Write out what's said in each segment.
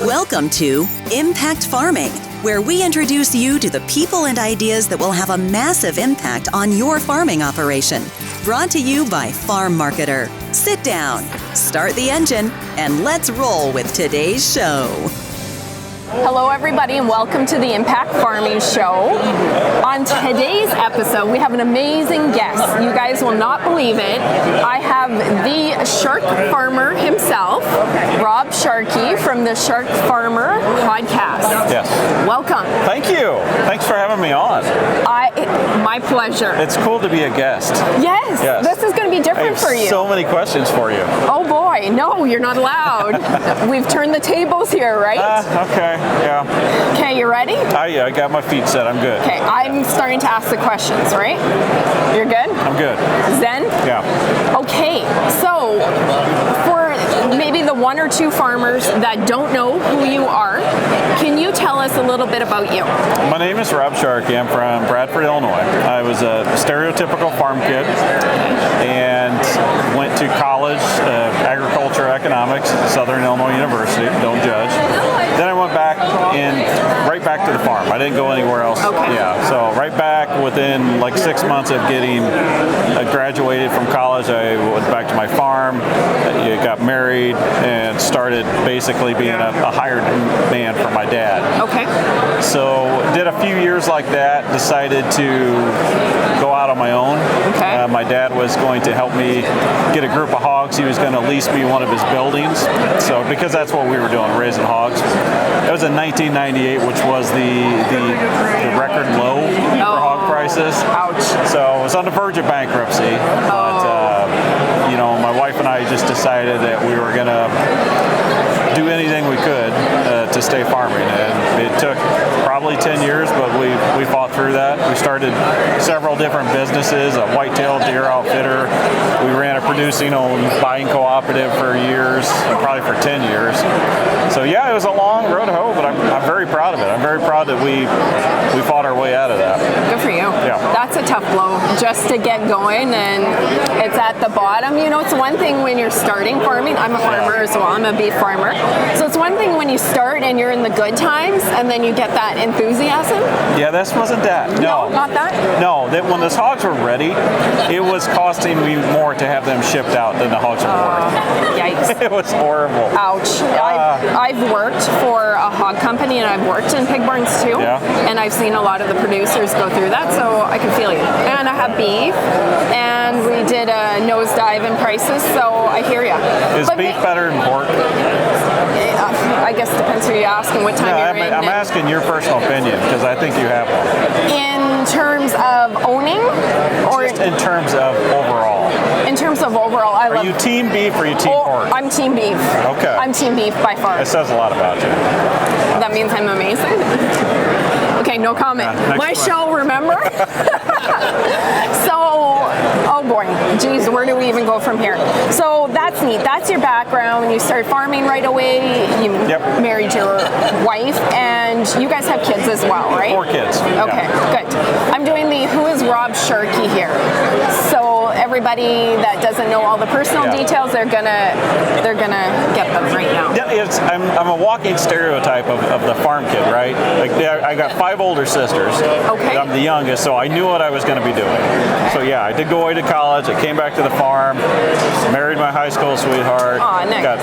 Welcome to Impact Farming, where we introduce you to the people and ideas that will have a massive impact on your farming operation. Brought to you by Farm Marketer. Sit down, start the engine, and let's roll with today's show. Hello everybody and welcome to the Impact Farming Show. On today's episode we have an amazing guest. You guys will not believe it. I have the Sharkfarmer himself, Rob Sharkey from the Sharkfarmer podcast. Yes. Welcome. Thank you. Thanks for having me on. My pleasure. It's cool to be a guest. Yes. This is going to be different for you. So many questions for you. Oh boy, no, you're not allowed. We've turned the tables here, right? Okay. Yeah. Okay, you ready? Yeah, I got my feet set. I'm good. Okay, I'm starting to ask the questions, right? You're good? I'm good. Zen? Yeah. Okay, so for maybe the one or two farmers that don't know who you are, can you tell us a little bit about you? My name is Rob Sharkey. I'm from Bradford, Illinois. I was a stereotypical farm kid and went to college, agriculture economics at Southern Illinois University. Don't judge. Then I went right back to the farm. I didn't go anywhere else. Okay. Yeah, so right back within like 6 months of getting graduated from college, I went back to my farm, got married, and started basically being a hired man for my dad. Okay. So did a few years like that, decided to go out on my own. Okay. My dad was going to help me get a group of hogs. He was going to lease me one of his buildings. So because that's what we were doing, raising hogs. It was in 1998, which was the record low for hog prices. Ouch. So I was on the verge of bankruptcy. But, my wife and I just decided that we were going to do anything we could to stay farming. And it took probably 10 years, but we fought through that. We started several different businesses, a whitetail deer outfitter. We ran a producing-owned buying cooperative for years, probably for 10 years. So yeah, it was a long road to hoe, but I'm very proud of it. I'm very proud that we fought our way out of that. Good for you. Yeah. That's a tough blow just to get going, and it's at the bottom. It's one thing when you're starting farming. I'm a farmer as well. I'm a beef farmer. So it's one thing when you start and you're in the good times, and then you get that enthusiasm. Yeah, this wasn't that. No, not that? No, that when those hogs were ready, it was costing me more to have them shipped out than the hogs were worth. Yikes. It was horrible. Ouch. I've worked for a hog company, and I've worked in pig barns too. Yeah. And I've seen a lot of the producers go through that, so I can feel you. And I have beef, and we did a nosedive in prices, so I hear you. Is beef better than pork? I guess it depends who you ask and what time you're in. I'm asking your personal opinion because I think you have one. In terms of owning, or just in terms of overall? In terms of overall, Are you team beef or are you team pork? I'm team beef. Okay. I'm team beef by far. It says a lot about you. That means I'm amazing? Okay, no comment. My show, remember? So, oh boy, geez, where do we even go from here? So that's neat. That's your background. You started farming right away. You married your wife, and you guys have kids as well, right? 4 kids. Okay, good. I'm doing the Who is Rob Sharkey here. So everybody that doesn't know all the personal details, they're gonna get them right now. Yeah, I'm a walking stereotype of the farm kid, right? Like I got 5 older sisters. Okay. I'm the youngest, so I knew what I was going to be doing. So yeah, I did go away to college. I came back to the farm, married my high school sweetheart. Nice. Got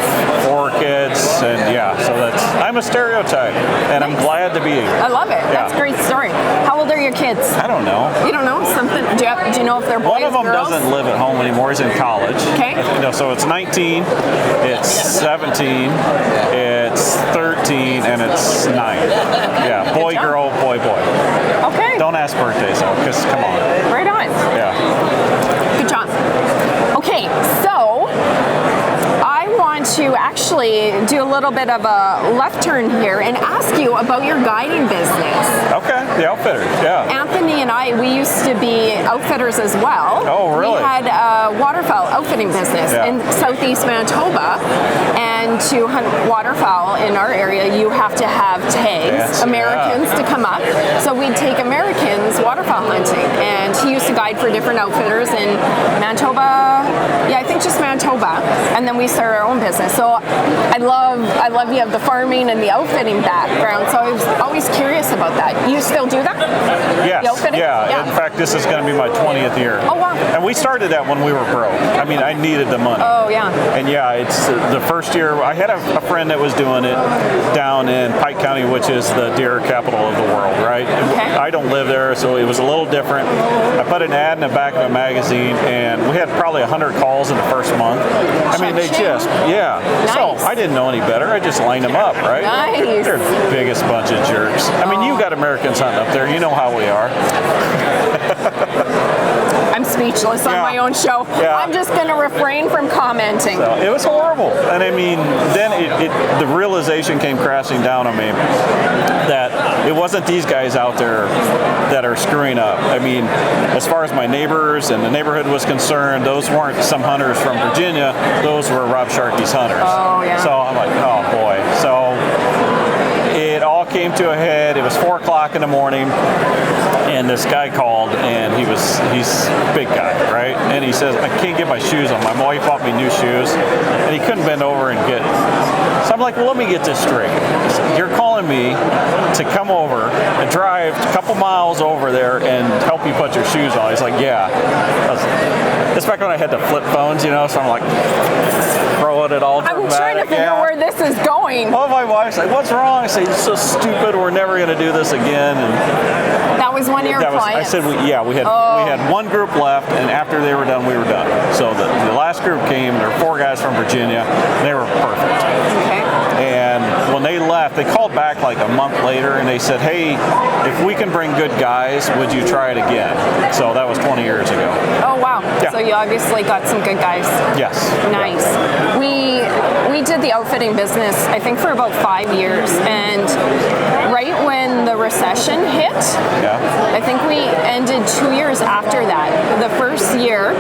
4 kids, and so I'm a stereotype, and I'm glad to be here. I love it. That's a great story. How old are your kids? I don't know. You don't know? Something? Do you know if they're boys? One of them girls? doesn't live at home anymore. He's in college. Okay. So it's 19, it's 17, it's 13, and it's 9. Yeah, boy, girl, boy, boy. Okay. Don't ask birthdays though, because come on. Right on. Yeah. Good job. Okay, so I want to actually do a little bit of a left turn here and ask you about your guiding business. Okay, the outfitters, yeah. Anthony and I, we used to be outfitters as well. Oh, really? We had a waterfowl outfitting business in southeast Manitoba, and to hunt waterfowl in our area, you have to have tags, Americans, to come up. So we'd take Americans waterfowl hunting, and he used to guide guide for different outfitters in Manitoba. Yeah, I think just Manitoba. And then we started our own business. So I love you have the farming and the outfitting background. So I was always curious about that. You still do that? Yes. The outfitting? Yeah. In fact, this is going to be my 20th year. Oh, wow. And we started that when we were broke. I mean, I needed the money. Oh, yeah. And yeah, it's the first year. I had a friend that was doing it down in Pike County, which is the deer capital of the world, right? Okay. I don't live there, so it was a little different. I put an ad in the back of a magazine, and we had probably 100 calls in the first month. I mean, they just, yeah. Nice. So I didn't know any better. I just lined them up, right? Nice. They're the biggest bunch of jerks. I mean, you got Americans hunting up there. You know how we are. I'm speechless on my own show. Yeah. I'm just going to refrain from commenting. So it was horrible. And I mean, then the realization came crashing down on me that it wasn't these guys out there that are screwing up. I mean, as far as my neighbors and the neighborhood was concerned, those weren't some hunters from Virginia. Those were Rob Sharkey's hunters. Oh, yeah. So I'm like, oh boy. So it all came to a head. It was 4 o'clock in the morning. And this guy called, and he's a big guy, right? And he says, I can't get my shoes on. My wife bought me new shoes, and he couldn't bend over and get. So I'm like, well, let me get this straight. You're calling me to come over and drive a couple miles over there and help you put your shoes on. He's like, yeah. It's back when I had the flip phones, you know, so I'm like throwing it all dramatic. I'm trying to figure out where this is going. Oh, my wife's like, what's wrong? I say, it's so stupid. We're never going to do this again. And that was one of your clients. I said, we had one group left, and after they were done, we were done. So the last group came. There were 4 guys from Virginia. And they were perfect. Okay. And when they left, they called back like a month later, and they said, hey, if we can bring good guys, would you try it again? So that was 20 years ago. Oh, wow. Yeah. So you obviously got some good guys. Yes. Nice. We did the outfitting business, I think, for about 5 years. And right when the recession hit, I think we ended 2 years after that. The first year,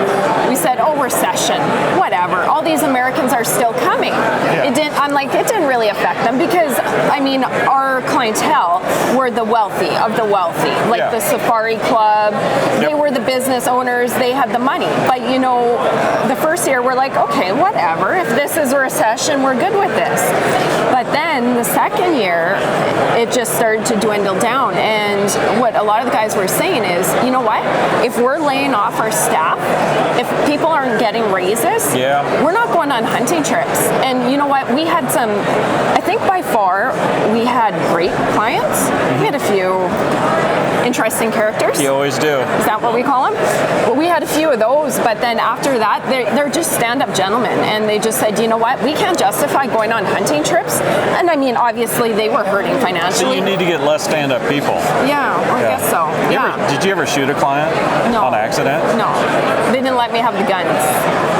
we said, oh, recession, whatever. All these Americans are still coming. Yeah. It didn't really affect them because, I mean, our clientele were the wealthy of the wealthy, like the Safari Club. They were the business owners. They had the money. But, you know, the first year, we're like, okay, whatever. If this is a recession, we're good with this. But then the second year, it just started to dwindle down. And what a lot of the guys were saying is, you know what? If we're laying off our staff, if people aren't getting raises, we're not going on hunting trips. And you know what? We had some, I think by far, we had great clients. We had a few interesting characters. You always do. Is that what we call them? Well, we had a few of those, but then after that, they're just stand-up gentlemen. And they just said, you know what? We can't justify going on hunting trips. And I mean, obviously, they were hurting financially. So you need to get less stand-up people. Yeah, I guess so. Did you ever shoot a client on accident? No. They didn't let me have the guns.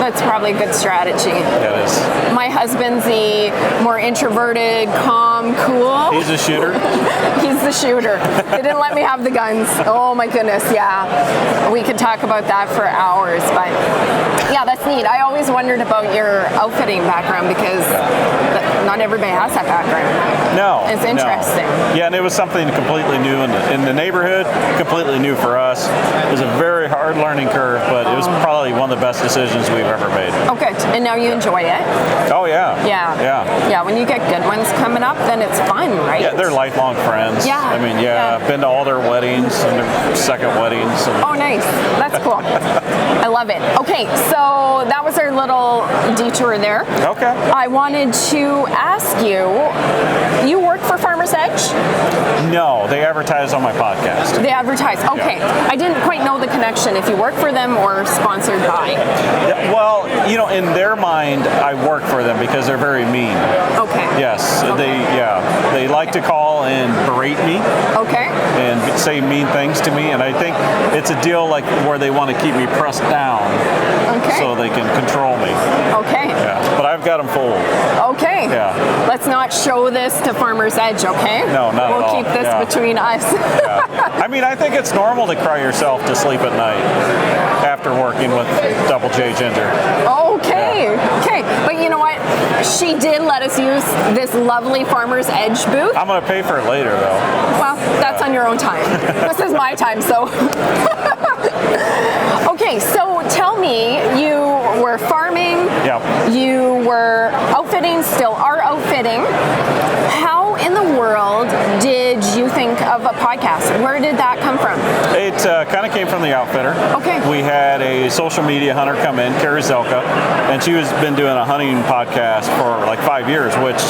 That's probably a good strategy. That is. My husband's the more introverted, calm, cool. He's a shooter? He's the shooter. They didn't let me have the guns. Oh my goodness, yeah. We could talk about that for hours, but yeah, that's neat. I always wondered about your outfitting background because not everybody has that background. No. It's interesting. No. Yeah, and it was something completely new in the neighborhood, completely new for us. It was a very hard learning curve, but it was probably one of the best decisions we've ever made. Oh, good. And now you enjoy it? Oh, yeah. Yeah. Yeah. Yeah, when you get good ones coming up, then it's fun, right? Yeah, they're lifelong friends. Yeah. I mean, I've been to all their weddings and their second weddings. Oh, nice. That's cool. I love it. Okay, so that was our little detour there. Okay. I wanted to ask you work for Farmer's Edge? No, they advertise on my podcast. They advertise. Okay. Yeah. I didn't quite know the connection, if you work for them or sponsored by. Yeah, well, you know, in their mind, I work for them because they're very mean. Okay. Yes. Okay. They like to call and berate me. Okay. And say mean things to me, and I think it's a deal like where they want to keep me pressed down so they can control me. Okay. Yeah, but I've got them fooled. Okay. Yeah. Let's not show this to Farmer's Edge, okay? No, not at all. We'll keep this between us. Yeah. I mean, I think it's normal to cry yourself to sleep at night after working with Double J Ginger. Okay. Yeah. Okay. But you know what? She did let us use this lovely Farmer's Edge booth. I'm going to pay for it later, though. Well, that's on your own time. This is my time, so. Okay, so tell me, you were farming, you were outfitting, still are outfitting. How in the world did you think of a podcast? Where did that come from? It kind of came from the outfitter. Okay. We had a social media hunter come in, Carrie Zelka, and she has been doing a hunting podcast for like 5 years, which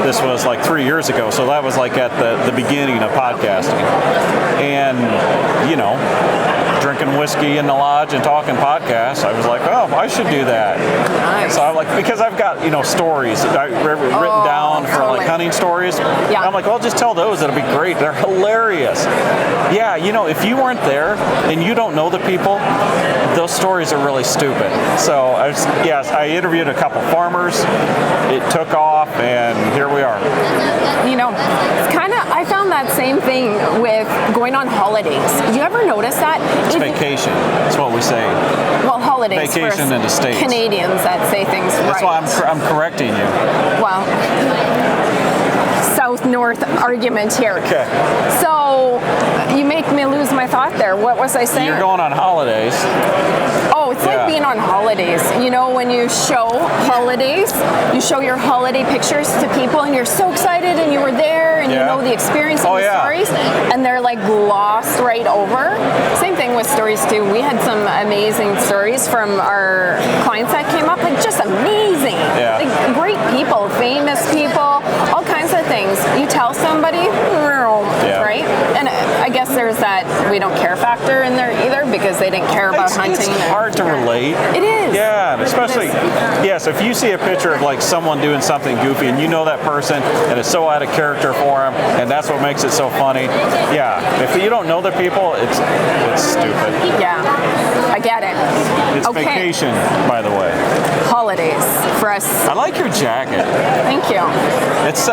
this was like 3 years ago. So that was like at the beginning of podcasting. And, you know, drinking whiskey in the lodge and talking podcasts, I was like, oh, I should do that. Nice. So I'm like, because I've got, you know, stories written down for like hunting stories. Yeah. I'm like, well, just tell those. It'll be great. They're hilarious. Yeah, you know, if you weren't there and you don't know the people, those stories are really stupid. So I interviewed a couple farmers. It took off, and here we are. You know, it's kind of, I found that same thing with going on holidays. You ever notice that? It's vacation. That's what we say. Well, holidays. Vacation for in the States. Canadians that say things That's right. why I'm correcting you. Well, south-north argument here. Okay. So, you make me lose my thought there. What was I saying? You're going on holidays. Oh, it's like being on holidays. You know, when you show holidays, you show your holiday pictures to people, and you're so excited, and you were there, and you know the experience and the stories, and they're like glossed right over. Same thing with stories too. We had some amazing stories from our clients that came up, like just amazing. Yeah. Like great people, famous people, all kinds of things. You tell somebody, right? And I guess there's that we don't care factor in there either, because they didn't care about hunting. It's hard to relate. It is. Yeah, especially, so if you see a picture of like someone doing something goofy and you know that person and it's so out of character for them, and that's what makes it so funny. Yeah, if you don't know the people, it's stupid. Yeah, I get it. It's vacation, by the way. Holidays for us. I like your jacket. Thank you. It's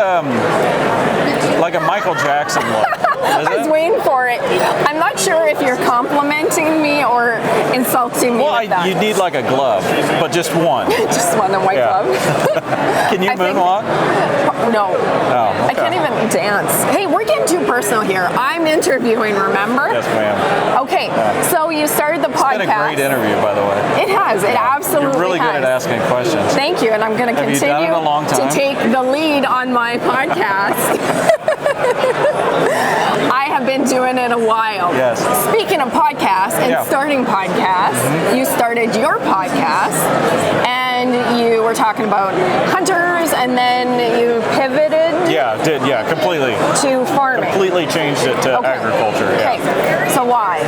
like a Michael Jackson look. I was waiting for it. I'm not sure if you're complimenting me or insulting me. Well, you need like a glove, but just one. Just one white glove. Can you moonwalk? No. Oh, okay. I can't even dance. Hey, we're getting too personal here. I'm interviewing, remember? Yes, ma'am. Okay, so you started the podcast. It's been a great interview, by the way. It has. It absolutely has. You're really good at asking questions. Thank you, and I'm going to continue to take the lead on my podcast. I have been doing it a while. Yes. Speaking of podcasts and starting podcasts, you started your podcast and you were talking about hunters, and then you pivoted. Completely. To farming. Completely changed it to agriculture. Okay. So why?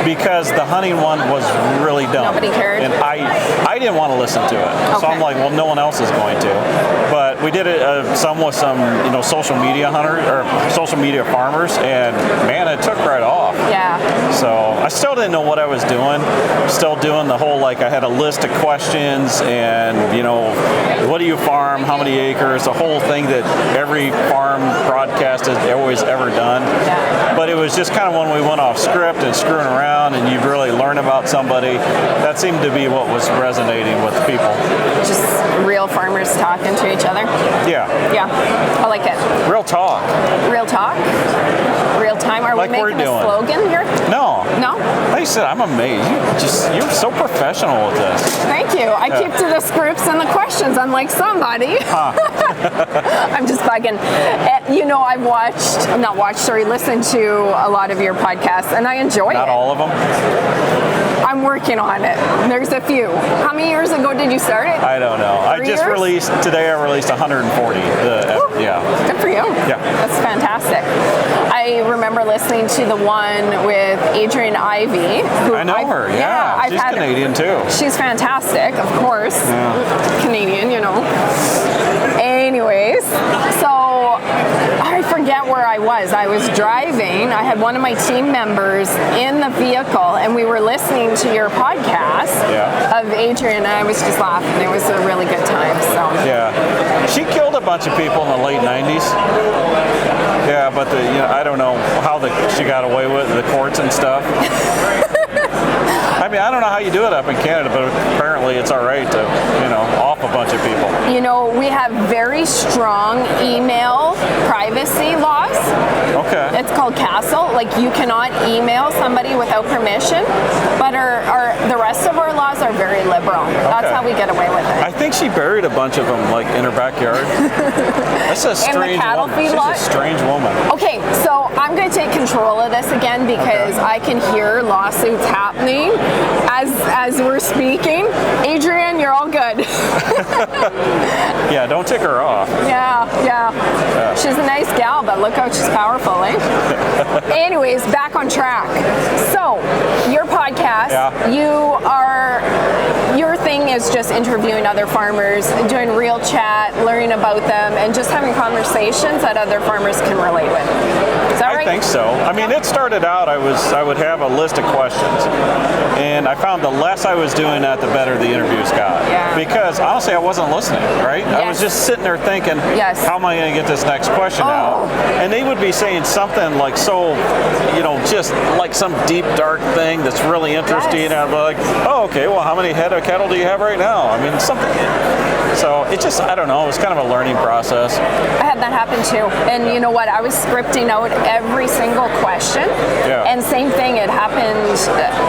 Because the hunting one was really dumb. Nobody cared. And I didn't want to listen to it. So I'm like, well, no one else is going to. But we did it some with some, social media hunters or social media farmers, and man, it took right off. Yeah. So I still didn't know what I was doing. Still doing the whole, I had a list of questions and, what do you farm? How many acres? The whole thing that every farm broadcast has always ever done. Yeah. But it was just kind of when we went off script and screwing around and you really learn about somebody, that seemed to be what was resonating with people. Just real farmers talking to each other? Yeah. Yeah, I like it. Real talk. Real talk? Real time? Are we making a slogan here? No. No? Like I said, I'm amazed. You're so professional with this. Thank you. I keep to the scripts and the questions, unlike somebody. Huh. I'm just bugging. I've listened to a lot of your podcasts, and I enjoy it. Not all of them? I'm working on it. There's a few. How many years ago did you start it? I don't know. I released 140. Good for you. Yeah. That's fantastic. I remember listening to the one with Adrienne Ivy. I know her, yeah. She's Canadian too. She's fantastic, of course. Yeah. Canadian, Anyways, so I forget where I was. I was driving. I had one of my team members in the vehicle, and we were listening to your podcast of Adrienne, and I was just laughing. It was a really good time. So yeah, she killed a bunch of people in the late '90s. Yeah, but I don't know how she got away with the courts and stuff. I mean, I don't know how you do it up in Canada, but apparently it's all right to, off a bunch of people. We have very strong email privacy laws. Okay. It's called castle. Like, you cannot email somebody without permission, but the rest of our laws are very liberal. That's how we get away with it. I think she buried a bunch of them, like, in her backyard. That's a strange woman. She's a strange woman. Okay, so I'm going to take control of this again because I can hear lawsuits happening as we're speaking. Adrian, you're all good. Yeah, don't tick her off. Yeah. She's a nice gal, but look how she's powerful, eh? Anyways, back on track. So, your podcast, your thing is just interviewing other farmers, doing real chat, learning about them, and just having conversations that other farmers can relate with. Is that right? I think so. I mean, it started out, I would have a list of questions, and I found the less I was doing that, the better the interviews got. Yeah. Because honestly, I wasn't listening, right? Yes. I was just sitting there thinking, how am I going to get this next question out? And they would be saying something like just like some deep, dark thing that's really interesting. And I'd be like, oh, okay, well, how many head of cattle do you have right now? I mean, something. So it just, I don't know, it was kind of a learning process. I had that happen too. And you know what? I was scripting out every single question. Yeah. And same thing, it happened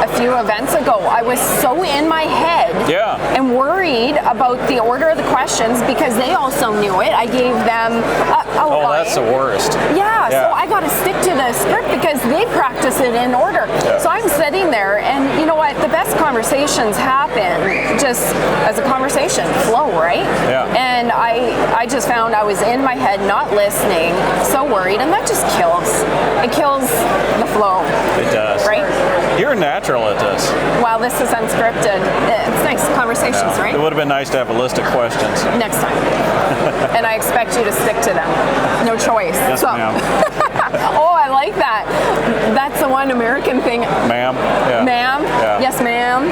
a few events ago. I was so in my head and worried about the order of the questions because they also knew it. I gave them a line. Oh, that's the worst. Yeah, so I got to stick to the script because they practice it in order. Yeah. So I'm sitting there, and you know what? The best conversations happen just as a conversation flow, right? Yeah. And I just found I was in my head, not listening, so worried, and that just kills. It kills the flow. It does. Right? You're natural at this. Well, this is unscripted. It's nice conversations, right? It would have been nice to have a list of questions. Next time. And I expect you to stick to them. No choice. Yes, ma'am. Oh, I like that. That's the one American thing. Ma'am. Yeah. Ma'am. Yeah. Yes, ma'am.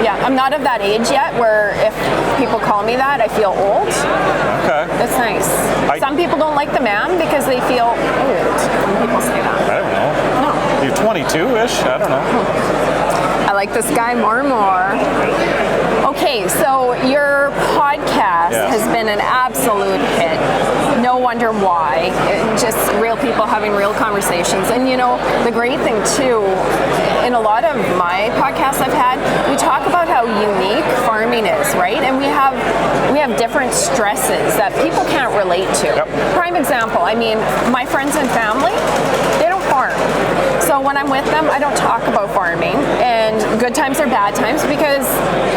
Yeah, I'm not of that age yet where if people call me that, I feel old. Okay. That's nice. Some people don't like the ma'am because they feel old when people say that. I don't know. No. You're 22-ish? I don't know. I like this guy more. Okay, so your podcast has been an absolute hit. No wonder why. Just real people having real conversations. And you know, the great thing too, in a lot of my podcasts I've had, we talk about how unique farming is, right? And we have different stresses that people can't relate to. Yep. Prime example, I mean, my friends and family, they don't farm. So when I'm with them, I don't talk about farming and good times or bad times because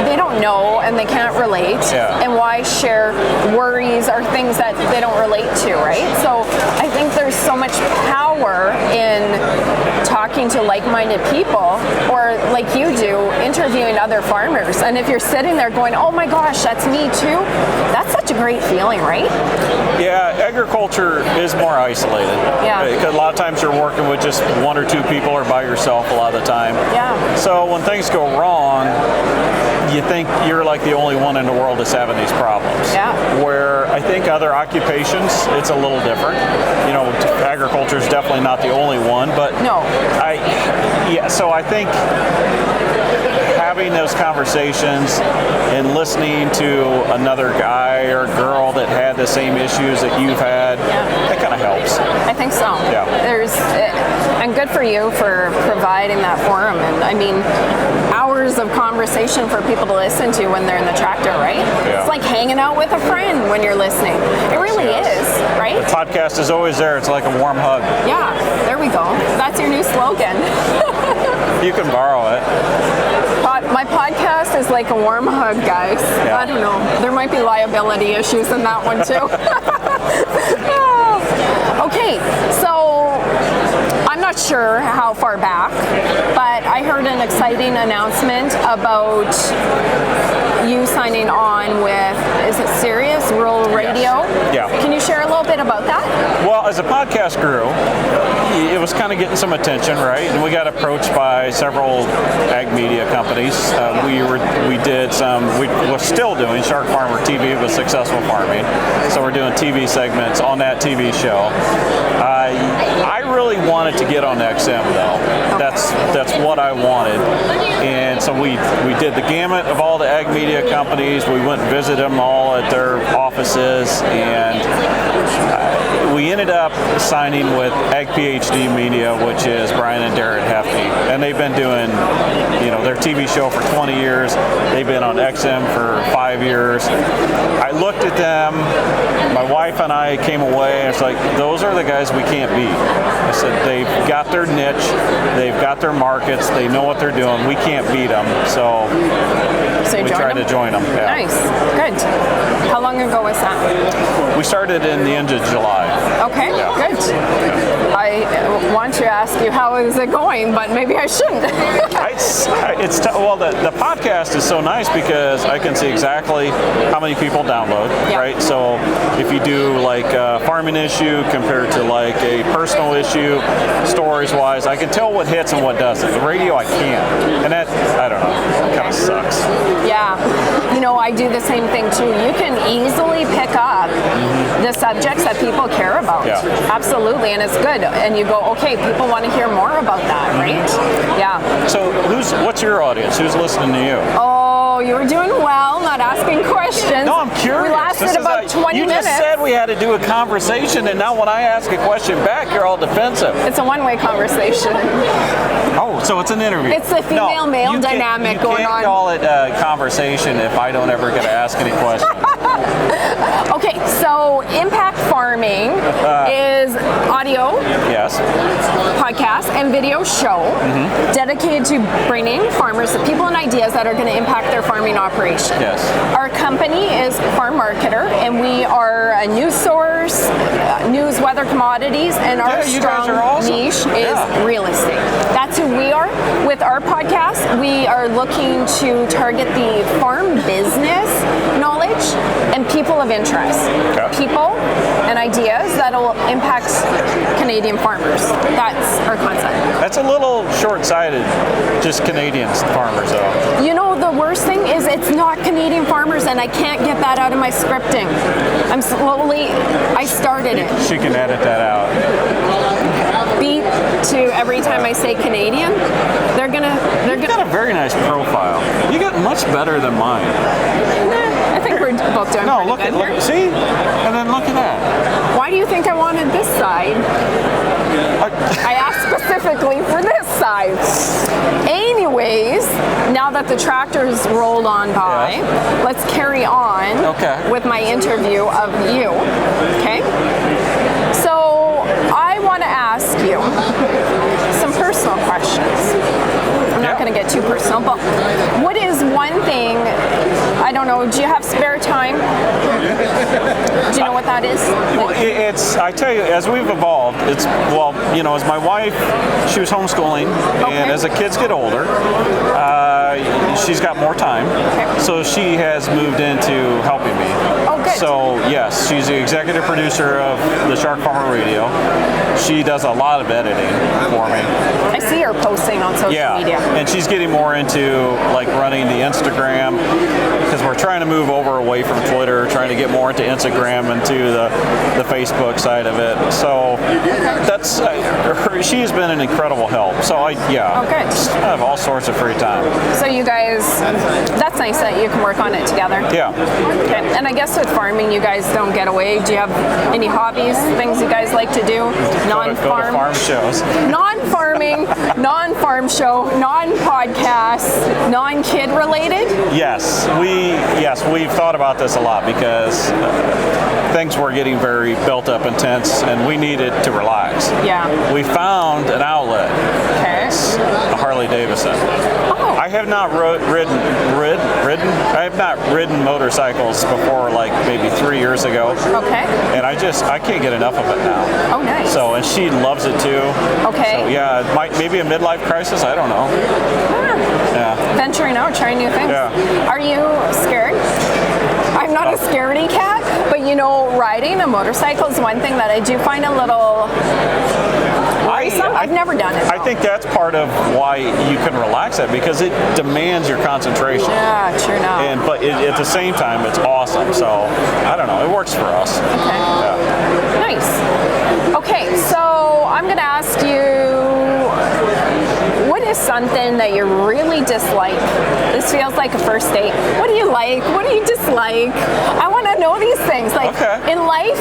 they don't know and they can't relate. Yeah. And why share worries or things that they don't relate to, right? So I think there's so much power in talking to like-minded people, or like you do, interviewing other farmers. And if you're sitting there going, oh my gosh, that's me too, that's such a great feeling, right? Yeah, agriculture is more isolated. Yeah. Because a lot of times you're working with just one or two people or by yourself a lot of the time. Yeah. So when things go wrong, you think you're like the only one in the world that's having these problems. Yeah. Where I think other occupations, it's a little different. You know, agriculture is definitely not the only one, but no. So I think having those conversations and listening to another guy or girl that had the same issues that you've had, that kind of helps. I think so. Yeah. And good for you for providing that forum. And I mean, hours of conversation for people to listen to when they're in the tractor, right? Yeah. It's like hanging out with a friend when you're listening. It really is, right? The podcast is always there. It's like a warm hug. Yeah, there we go. That's your new slogan. You can borrow it. My podcast is like a warm hug, guys. Yeah. I don't know. There might be liability issues in that one too. Okay, so I'm not sure how far back, but I heard an exciting announcement about you signing on with, is it Sirius Rural Radio? Yeah. Can you share a little bit about that? Well, as the podcast grew, it was kind of getting some attention, right? And we got approached by several ag media companies. We're still doing Sharkfarmer TV with Successful Farming. So we're doing TV segments on that TV show. I really wanted to get on XM though. That's what I wanted. And so we did the gamut of all the ag media companies. We went and visited them all at their offices, and we ended up signing with Ag PhD Media, which is Brian and Darren Hefty, and they've been doing, their TV show for 20 years. They've been on XM for 5 years. I looked at them. My wife and I came away, and it's like, those are the guys we can't beat. I said, they've got their niche, they've got their markets, they know what they're doing. We can't beat them, so we tried to join them. Yeah. Nice, good. How long ago was that? We started in the end of July. Okay, good. I want to ask you how is it going, but maybe I shouldn't. The podcast is so nice because I can see exactly how many people download, right? So if you do like a farming issue compared to like a personal issue, stories-wise, I can tell what hits and what doesn't. The radio, I can't. And that, I don't know, kind of sucks. Yeah. I do the same thing too. You can easily pick up the subjects that people care about. Yeah. Absolutely, and it's good. And you go, okay, people want to hear more about that, right? Yeah. So what's your audience? Who's listening to you? Oh, you were doing well, not asking questions. No, I'm curious. We lasted about 20 minutes. You just said we had to do a conversation, and now when I ask a question back, you're all defensive. It's a one-way conversation. Oh, so it's an interview. It's the female-male dynamic going on. You can't call it a conversation if I don't ever get to ask any questions. Okay, so Impact Farming is audio, podcast, and video show dedicated to bringing farmers the people and ideas that are going to impact their farming operation. Yes. Our company is Farm Marketer, and we are a news source, news, weather, commodities, and our strong niche is real estate. That's who we are. With our podcast, we are looking to target the farm business knowledge and people of interest. Okay. People and ideas that will impact Canadian farmers. That's our concept. That's a little short-sighted, just Canadian farmers, though. The worst thing is it's not Canadian farmers, and I can't get that out of my scripting. I started it. She can edit that out. Beat to every time I say Canadian, they're gonna. You've got a very nice profile. You got much better than mine. I think we're both doing pretty good here. See? And then look at that. Why do you think I wanted this side? I asked specifically for this side. Anyways, now that the tractor's rolled on by, let's carry on with my interview of you. Okay? So I want to ask you some personal questions. I'm not going to get too personal, but what is one thing, I don't know, do you have spare time? Do you know what that is? I tell you, as we've evolved, as my wife, she was homeschooling, and as the kids get older, she's got more time, so she has moved into helping me. Oh, good. So, yes, she's the executive producer of the Sharkfarmer radio. She does a lot of editing for me. I see her posting on social media. And she's getting more into like running the Instagram, because we're trying to move away from Twitter, trying to get more into Instagram and to the Facebook side of it. So that's she has been an incredible help. So I have all sorts of free time. So you guys, that's nice that you can work on it together. Yeah. Okay. And I guess with farming, you guys don't get away. Do you have any hobbies, things you guys like to do? Non-farm? Go to farm shows. Non-farming, non-farm show, non-podcast, non-kid related? Yes, we've thought about this a lot because things were getting very built up and tense, and we needed to relax. Yeah. We found an outlet. Okay. It's a Harley Davidson. Oh. I have not ridden motorcycles before, like maybe 3 years ago. Okay. And I can't get enough of it now. Oh, nice. So, and she loves it too. Okay. So yeah, it might maybe a midlife crisis. I don't know. Yeah. Venturing out, trying new things. Yeah. Are you scared? I'm not a scaredy cat, but riding a motorcycle is one thing that I do find a little worrisome. I've never done it. I think that's part of why you can relax it, because it demands your concentration. Yeah, true enough. But at the same time, it's awesome. So I don't know. It works for us. Okay. Yeah. Nice. Okay, so I'm going to ask you, what is something that you really dislike? This feels like a first date. What do you like? What do you dislike? I want to know these things. Like in life,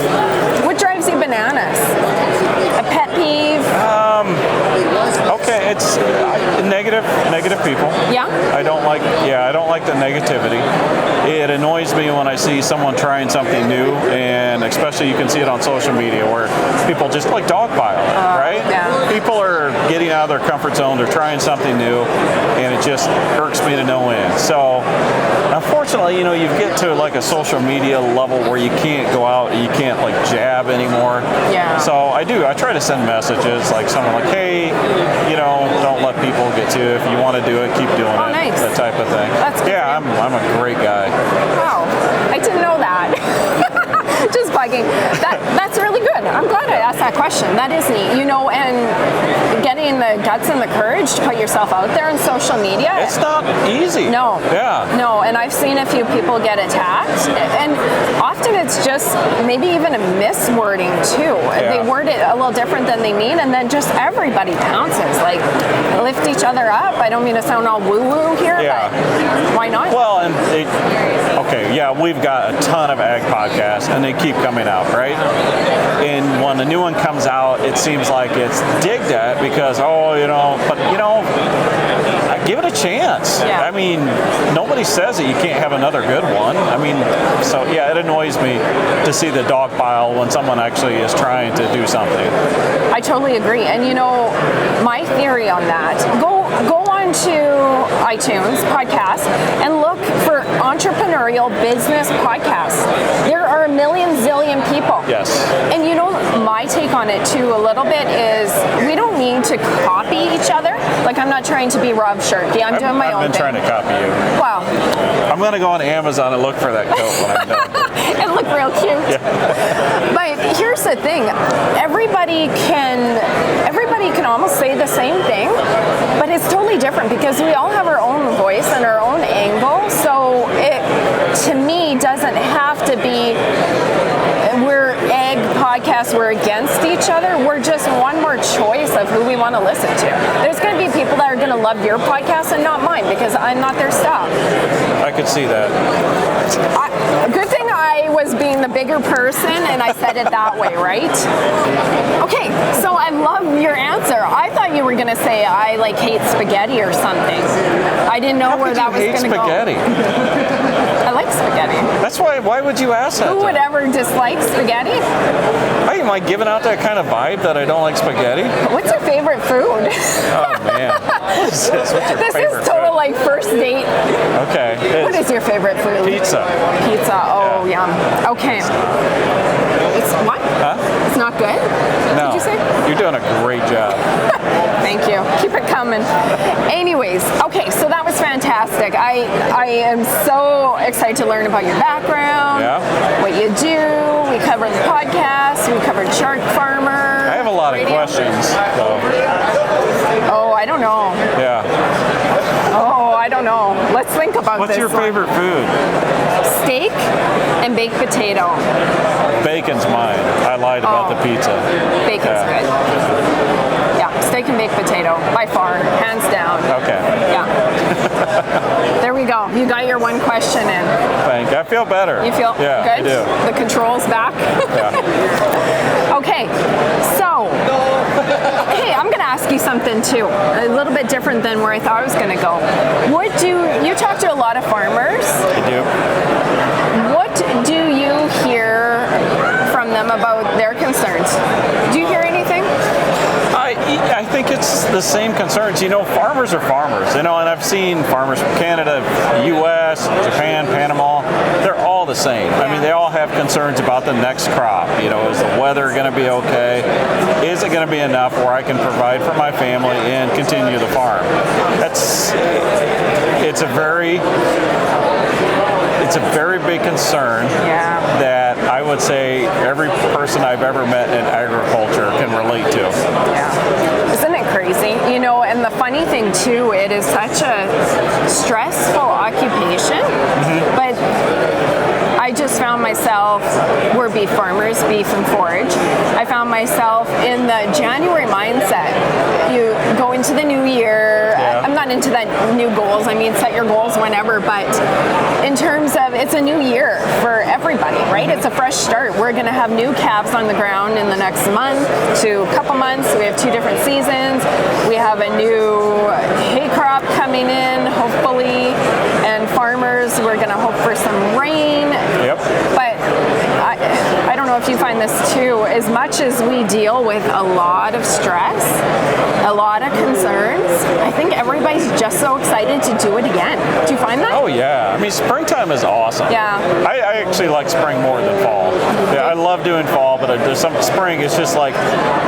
what drives you bananas? when I see someone trying something new, and especially you can see it on social media where people just like dogpile it, right? Yeah. People are getting out of their comfort zone, they're trying something new, and it just irks me to no end. So unfortunately, you get to like a social media level where you can't go out, you can't like jab anymore. Yeah. So I try to send messages like something like, hey, don't let people get to you. If you want to do it, keep doing it. Nice. That type of thing. That's great. Yeah, I'm a great guy. Wow, I didn't know that. Just bugging. That's really good. I'm glad I asked that question. That is neat. And getting the guts and the courage to put yourself out there on social media. It's not easy. No. Yeah. No, and I've seen a few people get attacked, and often it's just maybe even a miswording too. Yeah. They word it a little different than they mean, and then just everybody pounces, like lift each other up. I don't mean to sound all woo-woo here, but why not? Well, and we've got a ton of ag podcasts, and they keep coming out, right? And when a new one comes out, it seems like it's digged at because, give it a chance. Yeah. I mean, nobody says that you can't have another good one. I mean, so it annoys me to see the dog pile when someone actually is trying to do something. I totally agree. And my theory on that, go on to iTunes podcast and look for entrepreneurial business podcasts. There are a million zillion people. Yes. And my take on it too a little bit is we don't need to copy each other. Like, I'm not trying to be Rob Sharkey. I'm doing my own thing. I've been trying to copy you. Wow. I'm going to go on Amazon and look for that coat when I'm done. It looked real cute. Yeah. But here's the thing. Everybody can almost say the same thing, but it's totally different because we all have our own voice and our own angle. So it, to me, doesn't have to be we're ag podcasts, we're against each other. We're just one more choice of who we want to listen to. There's going to be people that are going to love your podcast and not mine because I'm not their style. I could see that. Good thing I was being the bigger person and I said it that way, right? Okay, so I love your answer. I thought you were going to say I hate spaghetti or something. I didn't know where that was going to go. Spaghetti? I like spaghetti. That's why would you ask that? Who would ever dislike spaghetti? Am I giving out that kind of vibe that I don't like spaghetti? What's your favorite food? Oh man. What's this is total food? first date. Okay. What is your favorite food? Pizza. Pizza. Oh, yum. Okay. It's what? Huh? It's not good? No. Did you say? You're doing a great job. Thank you. Keep it coming. Anyways, okay, so that was fantastic. I am so excited to learn about your background, what you do. We covered the podcast. We covered Sharkfarmer. I have a lot of questions, though. Oh, I don't know. Yeah. Oh, I don't know. Let's think about What's this. your favorite food? Steak and baked potato. Bacon's mine. I lied about the pizza. Bacon's good. Yeah, steak and baked potato, by far, hands down. Okay. Yeah. There we go. You got your one question in. Thank you. I feel better. You feel good? I do. The control's back? Yeah. Okay, so, hey, I'm going to ask you something too, a little bit different than where I thought I was going to go. You talk to a lot of farmers. I do. What do you hear from them about their concerns? Do you hear anything? I think it's the same concerns. Farmers are farmers, and I've seen farmers from Canada, U.S., Japan, Panama. They're all the same. I mean, they all have concerns about the next crop. Is the weather going to be okay? Is it going to be enough where I can provide for my family and continue the farm? It's a very big concern that I would say every person I've ever met in agriculture can relate to. Yeah. Isn't it crazy? And the funny thing too, it is such a stressful occupation, but I just found myself, we're beef farmers, beef and forage. I found myself in the January mindset. You go into the new year. I'm not into that new goals. I mean, set your goals whenever, but in terms of it's a new year for everybody, right? It's a fresh start. We're going to have new calves on the ground in the next month to a couple months. We have 2 different seasons. We have a new hay crop coming in, hopefully, and farmers, we're going to hope for some rain. Yep. But I don't know if you find this too, as much as we deal with a lot of stress, a lot of concerns, I think everybody's just so excited to do it again. Do you find that? Oh yeah, I mean springtime is awesome. Yeah. I actually like spring more than fall. Yeah, I love doing fall, but there's some spring. It's just like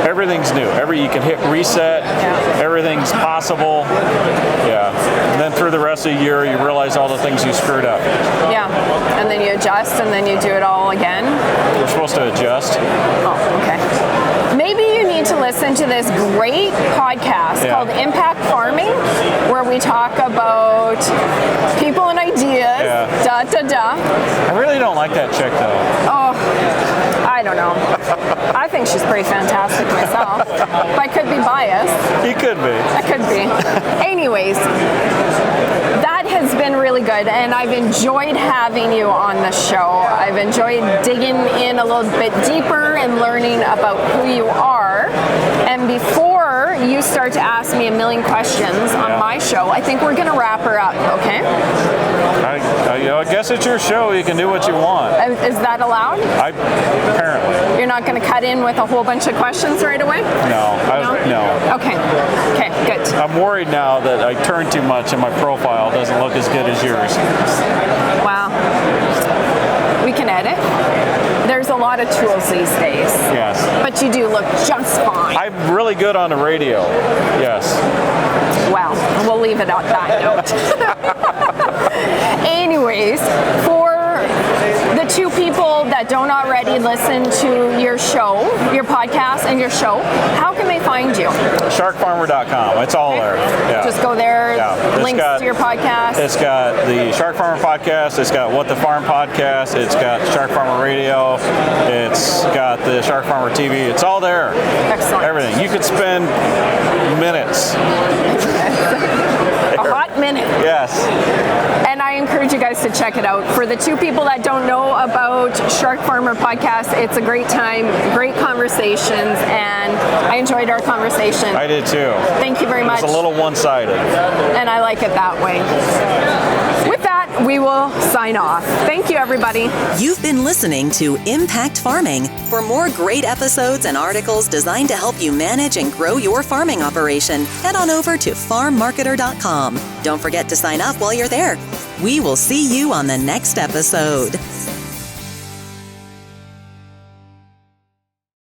everything's new. You can hit reset. Yeah. Everything's possible. Yeah. And then through the rest of the year, you realize all the things you screwed up. Yeah. And then you adjust, and then you do it all again. We're supposed to adjust. Oh, okay. Maybe you need to listen to this great podcast called Impact Farming, where we talk about people and ideas, da da da. I really don't like that chick though. Oh, I don't know. I think she's pretty fantastic myself. But I could be biased. You could be. I could be. Anyways, that has been really good, and I've enjoyed having you on the show. I've enjoyed digging in a little bit deeper and learning about who you are. And before you start to ask me a million questions on my show, I think we're going to wrap her up, okay? I guess it's your show. You can do what you want. Is that allowed? Apparently. You're not going to cut in with a whole bunch of questions right away? No. No. Okay, good. I'm worried now that I turn too much and my profile doesn't look as good as yours. Wow. We can edit. There's a lot of tools these days. Yes. But you do look just fine. I'm really good on the radio. Yes. Well, we'll leave it at that note. Anyways, for the two people that don't already listen to your show, your podcast and your show, how can they find you? Sharkfarmer.com. It's all there. Yeah. Just go there, links to your podcast. It's got the Shark Farmer podcast, it's got What the Farm podcast, it's got Shark Farmer radio, it's got the Shark Farmer TV. It's all there. Excellent. Everything. You could spend minutes. A hot minute. Yes. And I encourage you guys to check it out. For the two people that don't know about Sharkfarmer podcast, it's a great time, great conversations, and I enjoyed our conversation. I did too. Thank you very much. It's a little one-sided. And I like it that way. With that, we will sign off. Thank you, everybody. You've been listening to Impact Farming. For more great episodes and articles designed to help you manage and grow your farming operation, head on over to farmmarketer.com. Don't forget to sign up while you're there. We will see you on the next episode.